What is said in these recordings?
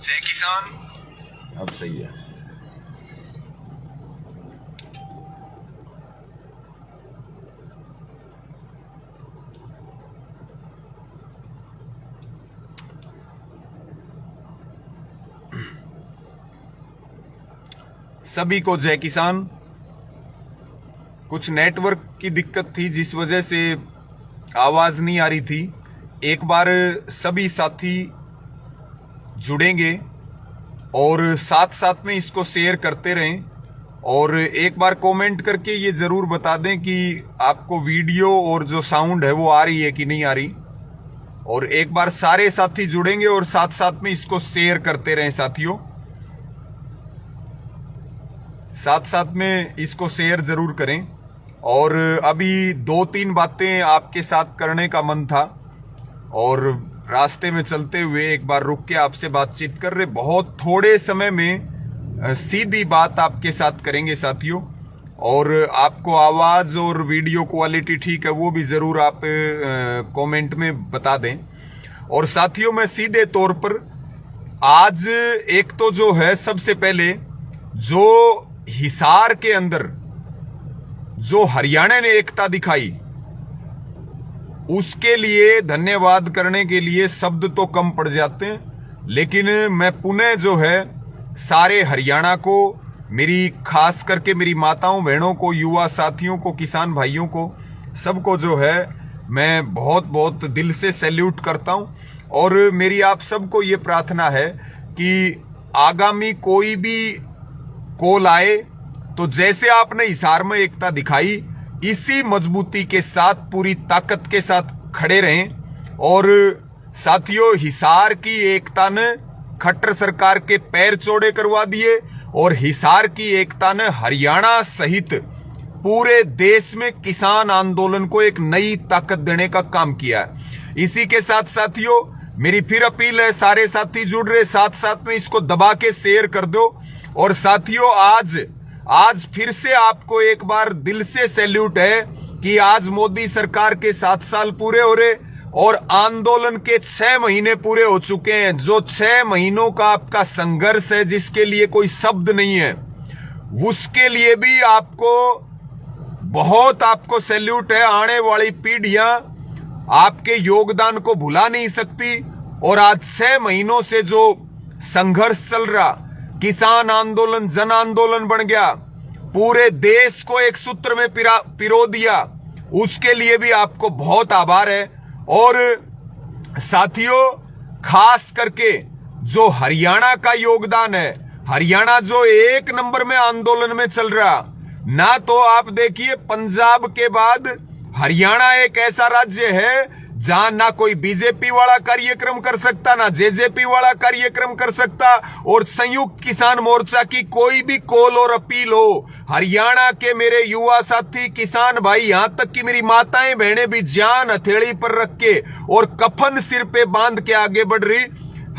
जय किसान। अब सही है। सभी को जय किसान। कुछ नेटवर्क की दिक्कत थी जिस वजह से आवाज नहीं आ रही थी। एक बार सभी साथी जुड़ेंगे और साथ साथ में इसको शेयर करते रहें और एक बार कमेंट करके ये जरूर बता दें कि आपको वीडियो और जो साउंड है वो आ रही है कि नहीं आ रही। और एक बार सारे साथी जुड़ेंगे और साथ साथ में इसको शेयर करते रहें साथियों, साथ साथ में इसको शेयर जरूर करें। और अभी 2-3 बातें आपके साथ करने का मन था और रास्ते में चलते हुए एक बार रुक के आपसे बातचीत कर रहे। बहुत थोड़े समय में सीधी बात आपके साथ करेंगे साथियों। और आपको आवाज और वीडियो क्वालिटी ठीक है वो भी जरूर आप कमेंट में बता दें। और साथियों मैं सीधे तौर पर आज एक तो जो है सबसे पहले जो हिसार के अंदर जो हरियाणा ने एकता दिखाई उसके लिए धन्यवाद करने के लिए शब्द तो कम पड़ जाते हैं, लेकिन मैं पुनः जो है सारे हरियाणा को, मेरी खास करके मेरी माताओं बहनों को, युवा साथियों को, किसान भाइयों को, सबको जो है मैं बहुत बहुत दिल से सैल्यूट करता हूं। और मेरी आप सबको ये प्रार्थना है कि आगामी कोई भी कॉल आए तो जैसे आपने हिसार में एकता दिखाई इसी मजबूती के साथ पूरी ताकत के साथ खड़े रहें। और साथियों हिसार की एकता ने खट्टर सरकार के पैर चौड़े करवा दिए और हिसार की एकता ने हरियाणा सहित पूरे देश में किसान आंदोलन को एक नई ताकत देने का काम किया है। इसी के साथ साथियों मेरी फिर अपील है, सारे साथी जुड़ रहे, साथ साथ में इसको दबा के शेयर कर दो। और साथियों आज फिर से आपको एक बार दिल से सैल्यूट है कि आज मोदी सरकार के 7 साल पूरे हो रहे और आंदोलन के 6 महीने पूरे हो चुके हैं। जो 6 महीनों का आपका संघर्ष है जिसके लिए कोई शब्द नहीं है, उसके लिए भी आपको सैल्यूट है। आने वाली पीढ़ियां आपके योगदान को भुला नहीं सकती। और आज 6 महीनों से जो संघर्ष चल रहा, किसान आंदोलन जन आंदोलन बन गया, पूरे देश को एक सूत्र में पिरो दिया, उसके लिए भी आपको बहुत आभार है। और साथियों खास करके जो हरियाणा का योगदान है, हरियाणा जो 1 नंबर में आंदोलन में चल रहा ना, तो आप देखिए पंजाब के बाद हरियाणा एक ऐसा राज्य है जहां ना कोई बीजेपी वाला कार्यक्रम कर सकता, ना जेजेपी वाला कार्यक्रम कर सकता। और संयुक्त किसान मोर्चा की कोई भी कॉल और अपील हो, हरियाणा के मेरे युवा साथी किसान भाई, यहां तक कि मेरी माताएं बहनें भी जान हथेली पर रख के और कफन सिर पे बांध के आगे बढ़ रही।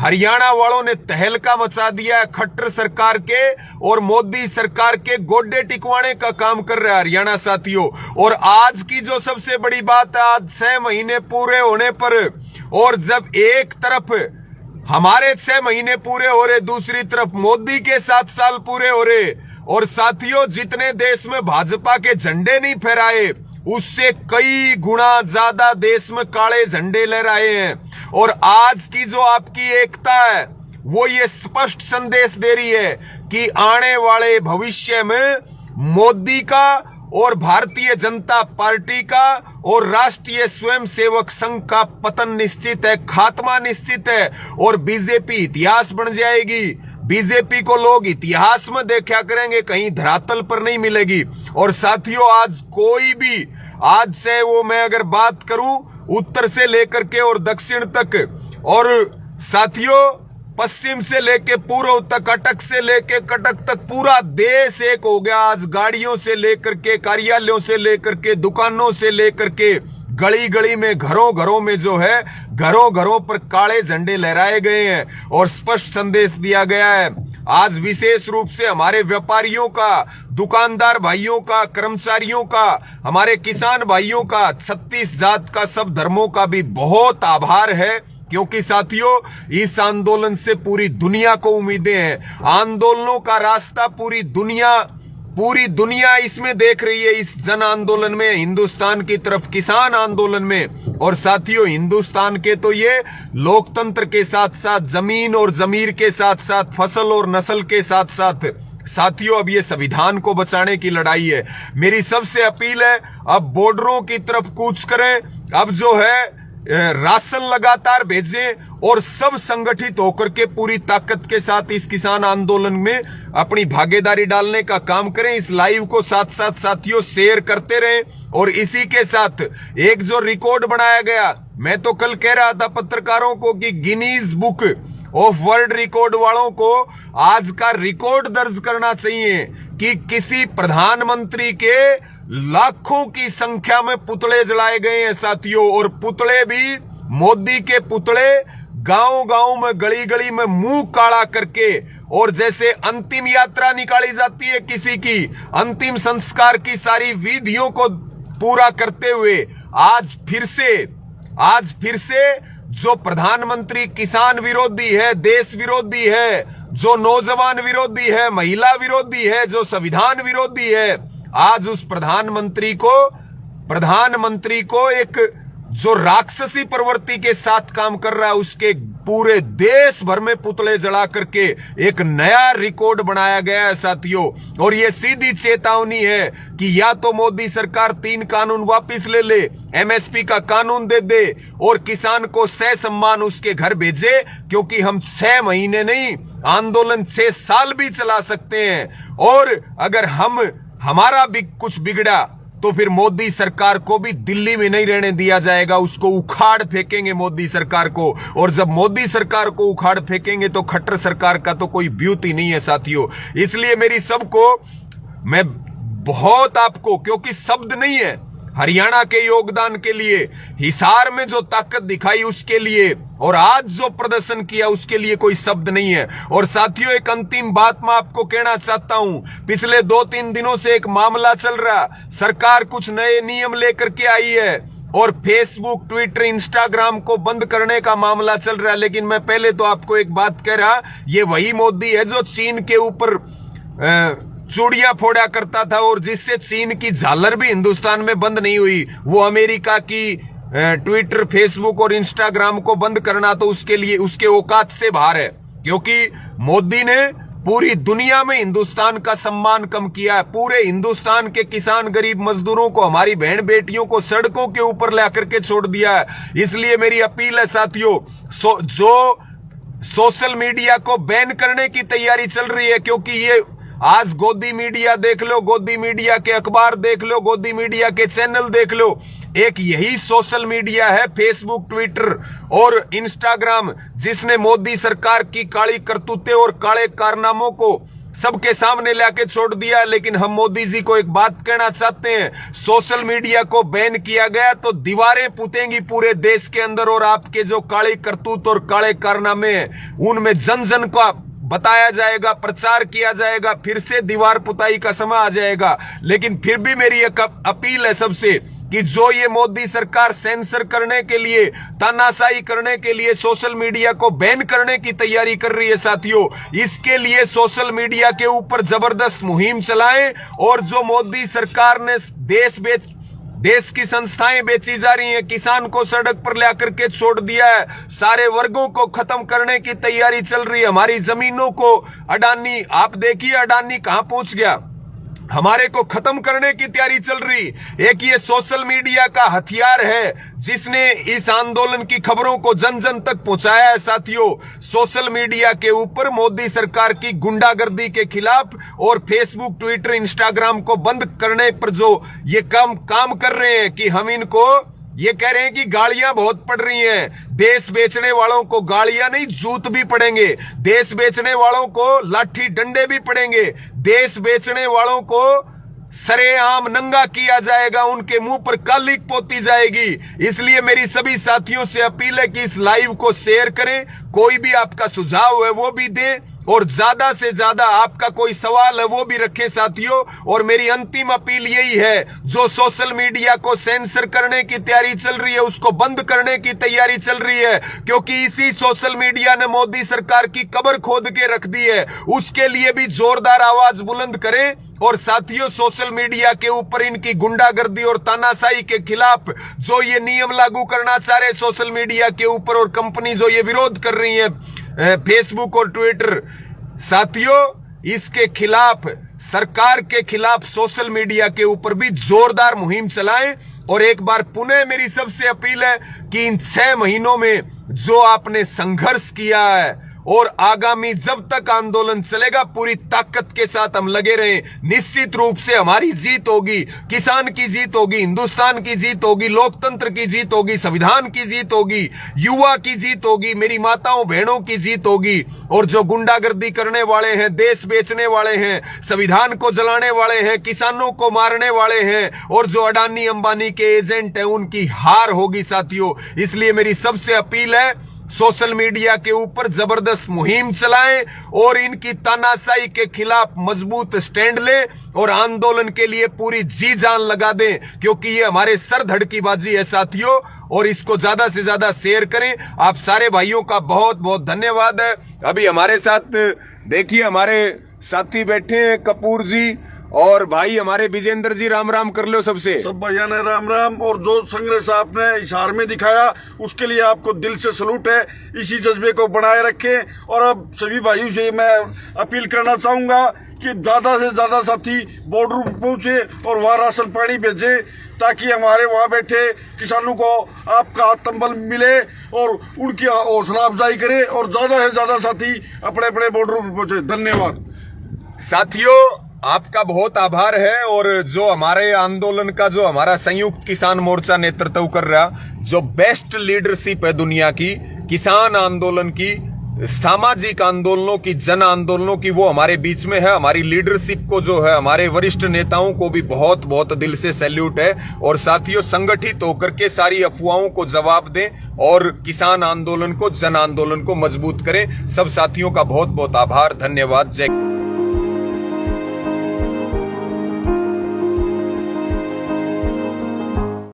हरियाणा वालों ने तहलका मचा दिया है खट्टर सरकार के और मोदी सरकार के गोडे टिकवाने का काम कर रहा है हरियाणा साथियों। और आज की जो सबसे बड़ी बात है, आज 6 महीने पूरे होने पर, और जब एक तरफ हमारे 6 महीने पूरे हो रहे, दूसरी तरफ मोदी के 7 साल पूरे हो रहे, और साथियों जितने देश में भाजपा के झंडे नहीं फहराए उससे कई गुना ज्यादा देश में काले झंडे लहराए हैं। और आज की जो आपकी एकता है वो ये स्पष्ट संदेश दे रही है कि आने वाले भविष्य में मोदी का और भारतीय जनता पार्टी का और राष्ट्रीय स्वयंसेवक संघ का पतन निश्चित है, खात्मा निश्चित है और बीजेपी इतिहास बन जाएगी। बीजेपी को लोग इतिहास में देखा करेंगे, कहीं धरातल पर नहीं मिलेगी। और साथियों आज से वो मैं अगर बात करूं उत्तर से लेकर के और दक्षिण तक, और साथियों पश्चिम से लेके पूर्व तक, अटक से लेके कटक तक पूरा देश एक हो गया। आज गाड़ियों से लेकर के, कार्यालयों से लेकर के, दुकानों से लेकर के, गली गली में, घरों घरों में जो है, घरों घरों पर काले झंडे लहराए गए हैं और स्पष्ट संदेश दिया गया है। आज विशेष रूप से हमारे व्यापारियों का, दुकानदार भाइयों का, कर्मचारियों का, हमारे किसान भाइयों का, 36 जात का, सब धर्मों का भी बहुत आभार है क्योंकि साथियों इस आंदोलन से पूरी दुनिया को उम्मीदें हैं। आंदोलनों का रास्ता पूरी दुनिया इसमें देख रही है, इस जन आंदोलन में, हिंदुस्तान की तरफ किसान आंदोलन में। और साथियों हिंदुस्तान के तो ये लोकतंत्र के साथ साथ जमीन और जमीर के साथ साथ फसल और नस्ल के साथ साथ साथियों अब ये संविधान को बचाने की लड़ाई है। मेरी सबसे अपील है अब बॉर्डरों की तरफ कूच करें, अब जो है राशन लगातार भेजें और सब संगठित होकर के पूरी ताकत के साथ इस किसान आंदोलन में अपनी भागीदारी डालने का काम करें। इस लाइव को साथ साथ साथियों शेयर करते रहें। और इसी के साथ एक जो रिकॉर्ड बनाया गया, मैं तो कल कह रहा था पत्रकारों को कि Guinness book of world record वालों को आज का रिकॉर्ड दर्ज करना चाहिए कि किसी प्रधानमंत्री के लाखों की संख्या में पुतले जलाए गए हैं साथियों। और पुतले भी मोदी के पुतले गांव-गांव में, गली-गली में मुंह काला करके, और जैसे अंतिम यात्रा निकाली जाती है किसी की, अंतिम संस्कार की सारी विधियों को पूरा करते हुए आज फिर से जो प्रधानमंत्री किसान विरोधी है, देश विरोधी है, जो नौजवान विरोधी है, महिला विरोधी है, जो संविधान विरोधी है, आज उस प्रधानमंत्री को एक जो राक्षसी प्रवृत्ति के साथ काम कर रहा है, उसके पूरे देश भर में पुतले जला करके एक नया रिकॉर्ड बनाया गया है साथियों। और ये सीधी चेतावनी है कि या तो मोदी सरकार 3 कानून वापस ले ले, एमएसपी का कानून दे दे और किसान को ससम्मान उसके घर भेजे, क्योंकि हम 6 महीने नहीं, आंदोलन 6 साल भी चला सकते हैं। और अगर हमारा भी कुछ बिगड़ा तो फिर मोदी सरकार को भी दिल्ली में नहीं रहने दिया जाएगा, उसको उखाड़ फेंकेंगे मोदी सरकार को। और जब मोदी सरकार को उखाड़ फेंकेंगे तो खट्टर सरकार का तो कोई ब्यूटी नहीं है साथियों। इसलिए मेरी सबको मैं बहुत आपको, क्योंकि शब्द नहीं है, हरियाणा के योगदान के लिए, हिसार में जो ताकत दिखाई उसके लिए, और आज जो प्रदर्शन किया उसके लिए कोई शब्द नहीं है। और साथियों एक अंतिम बात मैं आपको कहना चाहता हूं, पिछले 2-3 दिनों से एक मामला चल रहा, सरकार कुछ नए नियम लेकर के आई है और फेसबुक, ट्विटर, इंस्टाग्राम को बंद करने का मामला चल रहा है। लेकिन मैं पहले तो आपको एक बात कह रहा, ये वही मोदी है जो चीन के ऊपर चूड़ियां फोड़ा करता था और जिससे चीन की झालर भी हिंदुस्तान में बंद नहीं हुई। वो अमेरिका की ट्विटर, फेसबुक और इंस्टाग्राम को बंद करना तो उसके लिए उसके औकात से बाहर है, क्योंकि मोदी ने पूरी दुनिया में हिंदुस्तान का सम्मान कम किया है। पूरे हिंदुस्तान के किसान, गरीब मजदूरों को, हमारी बहन बेटियों को सड़कों के ऊपर ला करके छोड़ दिया है। इसलिए मेरी अपील है साथियों, जो सोशल मीडिया को बैन करने की तैयारी चल रही है, क्योंकि ये आज गोदी मीडिया देख लो, गोदी मीडिया के अखबार देख लो, गोदी मीडिया के चैनल देख लो, एक यही सोशल मीडिया है, फेसबुक, ट्विटर और इंस्टाग्राम, जिसने मोदी सरकार की काली करतूतें और काले कारनामों को सबके सामने लाके छोड़ दिया। लेकिन हम मोदी जी को एक बात कहना चाहते हैं, सोशल मीडिया को बैन किया गया तो दीवारें पुतेंगी पूरे देश के अंदर, और आपके जो काली करतूत और काले कारनामे हैं उनमें जन जन का बताया जाएगा, प्रचार किया जाएगा, फिर से दीवार पुताई का समय आ जाएगा। लेकिन फिर भी मेरी एक अपील है सबसे कि जो ये मोदी सरकार सेंसर करने के लिए, तानाशाही करने के लिए सोशल मीडिया को बैन करने की तैयारी कर रही है साथियों, इसके लिए सोशल मीडिया के ऊपर जबरदस्त मुहिम चलाएं। और जो मोदी सरकार ने देश की संस्थाएं बेची जा रही हैं, किसान को सड़क पर ला करके छोड़ दिया है, सारे वर्गों को खत्म करने की तैयारी चल रही है, हमारी जमीनों को अडानी, आप देखिए अडानी कहां पहुंच गया, हमारे को खत्म करने की तैयारी चल रही। एक ये सोशल मीडिया का हथियार है जिसने इस आंदोलन की खबरों को जन जन तक पहुंचाया है साथियों। सोशल मीडिया के ऊपर मोदी सरकार की गुंडागर्दी के खिलाफ और फेसबुक, ट्विटर, इंस्टाग्राम को बंद करने पर जो ये काम कर रहे हैं कि हम इनको ये कह रहे हैं कि गालियां बहुत पड़ रही हैं, देश बेचने वालों को गालियां नहीं जूत भी पड़ेंगे, देश बेचने वालों को लाठी डंडे भी पड़ेंगे, देश बेचने वालों को सरेआम नंगा किया जाएगा, उनके मुंह पर कालिक पोती जाएगी। इसलिए मेरी सभी साथियों से अपील है कि इस लाइव को शेयर करें, कोई भी आपका सुझाव है वो भी दें, और ज्यादा से ज्यादा आपका कोई सवाल है वो भी रखें साथियों। और मेरी अंतिम अपील यही है, जो सोशल मीडिया को सेंसर करने की तैयारी चल रही है उसको बंद करने की तैयारी चल रही है, क्योंकि इसी सोशल मीडिया ने मोदी सरकार की कब्र खोद के रख दी है। उसके लिए भी जोरदार आवाज बुलंद करें। और साथियों, सोशल मीडिया के ऊपर इनकी गुंडागर्दी और तानाशाही के खिलाफ जो ये नियम लागू करना चाह रहे सोशल मीडिया के ऊपर, और कंपनी जो ये विरोध कर रही है फेसबुक और ट्विटर, साथियों इसके खिलाफ, सरकार के खिलाफ सोशल मीडिया के ऊपर भी जोरदार मुहिम चलाएं। और एक बार पुनः मेरी सबसे अपील है कि इन 6 महीनों में जो आपने संघर्ष किया है और आगामी जब तक आंदोलन चलेगा पूरी ताकत के साथ हम लगे रहें। निश्चित रूप से हमारी जीत होगी, किसान की जीत होगी, हिंदुस्तान की जीत होगी, लोकतंत्र की जीत होगी, संविधान की जीत होगी, युवा की जीत होगी, मेरी माताओं बहनों की जीत होगी। और जो गुंडागर्दी करने वाले हैं, देश बेचने वाले हैं, संविधान को जलाने वाले हैं, किसानों को मारने वाले हैं, और जो अडानी अंबानी के एजेंट हैं, उनकी हार होगी साथियों। इसलिए मेरी सबसे अपील है, सोशल मीडिया के ऊपर जबरदस्त मुहिम चलाएं और इनकी तानाशाही के खिलाफ मजबूत स्टैंड लें और आंदोलन के लिए पूरी जी जान लगा दें, क्योंकि ये हमारे सर धड़ की बाजी है साथियों। और इसको ज्यादा से ज्यादा शेयर करें। आप सारे भाइयों का बहुत बहुत धन्यवाद है। अभी हमारे साथ देखिए हमारे साथी बैठे हैं, कपूर जी और भाई हमारे विजेंद्र जी। राम राम कर लो सबसे। सब भैया ने राम राम। और जो संघर्ष आपने इशार में दिखाया उसके लिए आपको दिल से सलूट है। इसी जज्बे को बनाए रखें। और अब सभी भाइयों से मैं अपील करना चाहूँगा कि ज़्यादा से ज़्यादा साथी बॉर्डर पर पहुँचे और वहाँ राशन पानी भेजें, ताकि हमारे वहाँ बैठे किसानों को आपका आत्मबल मिले और उनकी हौसला अफजाई करें और ज़्यादा से ज़्यादा साथी अपने अपने बॉर्डर पर पहुँचे। धन्यवाद साथियों, आपका बहुत आभार है। और जो हमारे आंदोलन का, जो हमारा संयुक्त किसान मोर्चा नेतृत्व कर रहा, जो बेस्ट लीडरशिप है दुनिया की, किसान आंदोलन की, सामाजिक आंदोलनों की, जन आंदोलनों की, वो हमारे बीच में है। हमारी लीडरशिप को जो है, हमारे वरिष्ठ नेताओं को भी बहुत बहुत दिल से सैल्यूट है। और साथियों, संगठित होकर के सारी अफवाहों को जवाब दें और किसान आंदोलन को, जन आंदोलन को मजबूत करें। सब साथियों का बहुत बहुत आभार, धन्यवाद। जय।